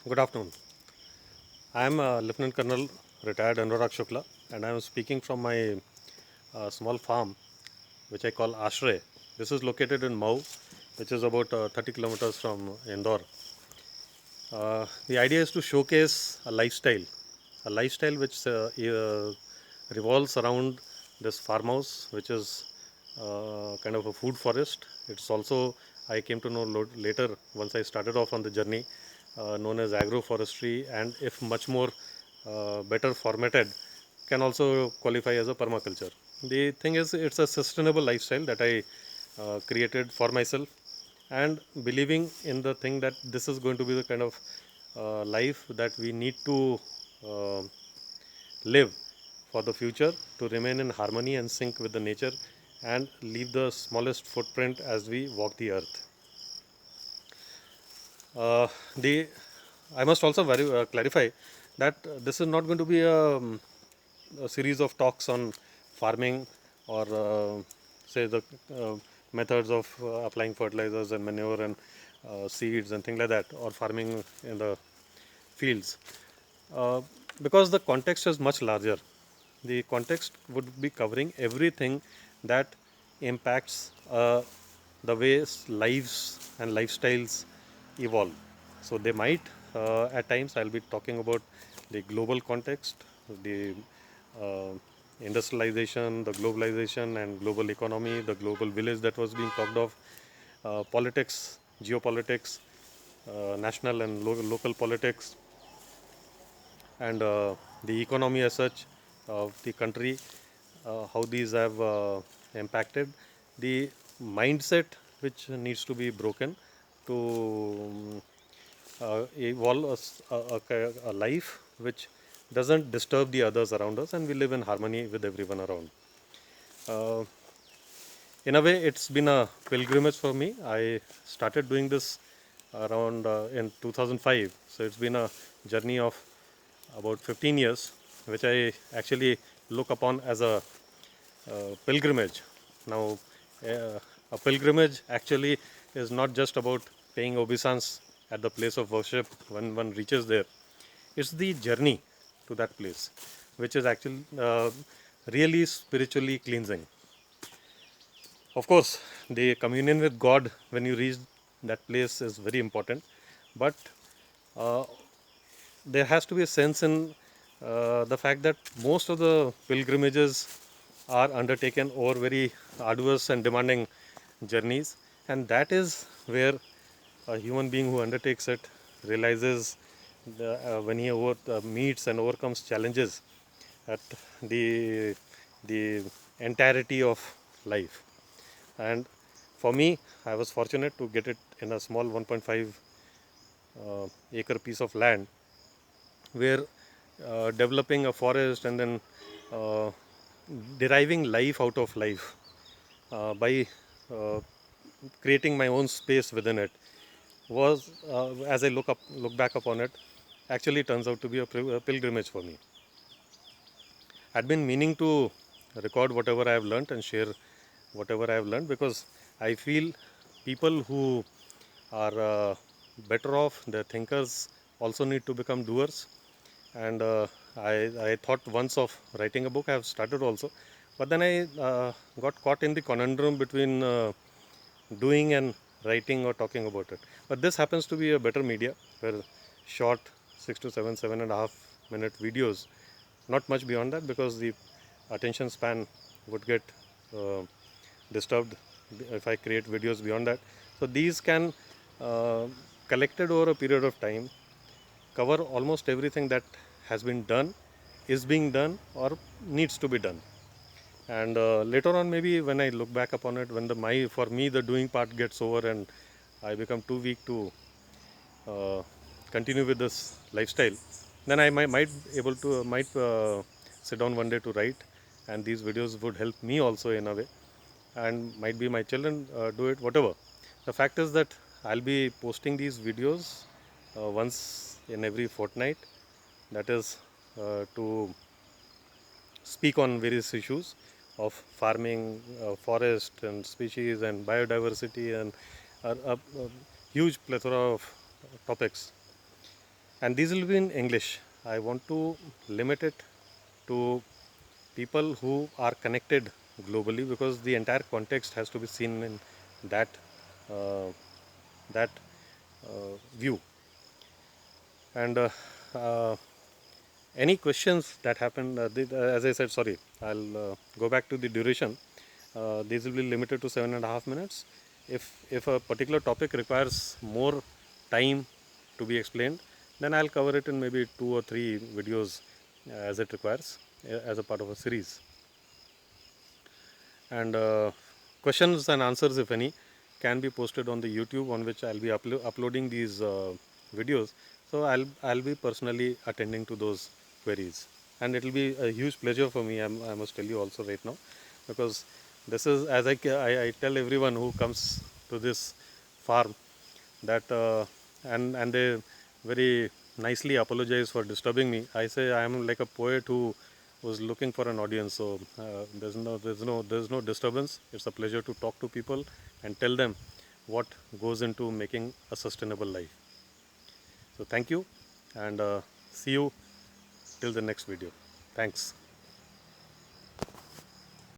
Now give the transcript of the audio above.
Good afternoon. I am Lieutenant Colonel retired Anurag Shukla, and I am speaking from my small farm which I call Ashray. This is located in Mau, which is about 30 kilometers from Indore. The idea is to showcase a lifestyle which revolves around this farmhouse, which is kind of a food forest. It's also, I came to know later once I started off on the journey, known as agroforestry, and if much more better formatted, can also qualify as a permaculture. The thing is, it's a sustainable lifestyle that I created for myself, and believing in the thing that this is going to be the kind of life that we need to uh, live for the future to remain in harmony and sync with the nature and leave the smallest footprint as we walk the earth. The I must also clarify that this is not going to be a series of talks on farming or say the uh, methods of applying fertilizers and manure and seeds and things like that, or farming in the fields, uh, because the context is much larger. The context would be covering everything that impacts the ways lives and lifestyles evolve. So they might, at times, I'll be talking about the global context, the uh, industrialization, the globalization and global economy, the global village that was being talked of, politics, geopolitics, national and local politics, and the economy as such of the country, how these have impacted the mindset which needs to be broken to evolve a life which doesn't disturb the others around us, and we live in harmony with everyone around. Uh, in a way, it's been a pilgrimage for me. I started doing this around in 2005, so it's been a journey of about 15 years, which I actually look upon as a pilgrimage. Now, a pilgrimage actually is not just about paying obeisance at the place of worship when one reaches there. It's the journey to that place, which is actually really spiritually cleansing. Of course, the communion with God when you reach that place is very important, but uh, there has to be a sense in the fact that most of the pilgrimages are undertaken over very arduous and demanding journeys, and that is where a human being who undertakes it realizes when he meets and overcomes challenges at the the entirety of life. And for me, I was fortunate to get it in a small 1.5 acre piece of land where developing a forest and then uh, deriving life out of life by uh, creating my own space within it was, as I look back upon it, actually turns out to be a pilgrimage for me. I'd been meaning to record whatever I have learned and share whatever I have learned, because I feel people who are better off, their thinkers, also need to become doers. And I thought once of writing a book. I have started also, but then I got caught in the conundrum between doing and writing or talking about it. But this happens to be a better media where short 6 to 7, 7.5 minute videos, not much beyond that, because the attention span would get uh, disturbed if I create videos beyond that. So these can, uh, collected over a period of time, cover almost everything that has been done, is being done, or needs to be done. And later on, maybe when I look back upon it, when the my for me the doing part gets over and I become too weak to uh, continue with this lifestyle, then I might sit down one day to write, and these videos would help me also in a way, and might be my children do it, whatever. The fact is that I'll be posting these videos once in every fortnight. That is to speak on various issues of farming, forest and species and biodiversity, and a huge plethora of topics. and these will be in English. I want to limit it to people who are connected globally, because the entire context has to be seen in that uh, that view. And uh, any questions that happen, as I said, sorry, I'll go back to the duration. These will be limited to 7.5 minutes. If a particular topic requires more time to be explained, then I'll cover it in maybe 2 or 3 videos as it requires, as a part of a series. And questions and answers, if any, can be posted on the YouTube, on which I'll be uploading these videos. So I'll be personally attending to those queries, and it will be a huge pleasure for me. I must tell you also right now, because this is, as I tell everyone who comes to this farm, that and they very nicely apologize for disturbing me. I say I am like a poet who was looking for an audience. So there's no disturbance. It's a pleasure to talk to people and tell them what goes into making a sustainable life. So thank you, and see you till the next video. Thanks.